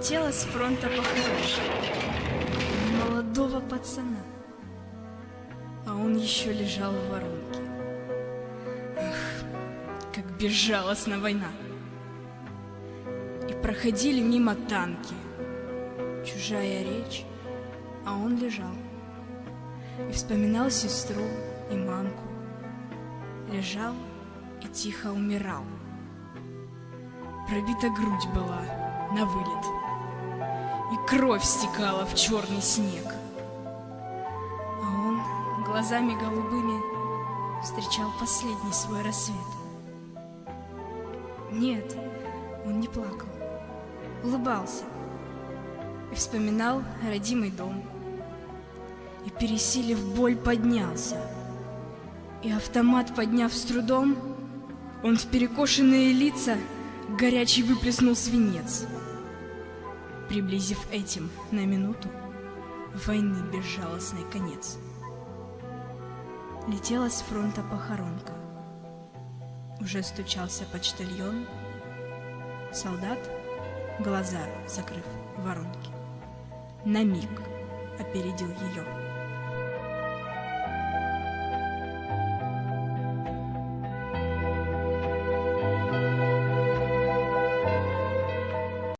Летела с фронта похоронка молодого пацана, а он еще лежал в воронке. Ах, как безжалостна война! И проходили мимо танки, чужая речь, а он лежал и вспоминал сестру и мамку, лежал и тихо умирал. Пробита грудь была на вылет, и кровь стекала в черный снег. А он глазами голубыми встречал последний свой рассвет. Нет, он не плакал, улыбался и вспоминал родимый дом. И, пересилив боль, поднялся, и автомат подняв с трудом, он в перекошенные лица горячий выплеснул свинец, приблизив этим на минуту войны безжалостный конец. Летела с фронта похоронка, уже стучался почтальон, солдат, глаза закрыв в воронке, на миг опередил ее.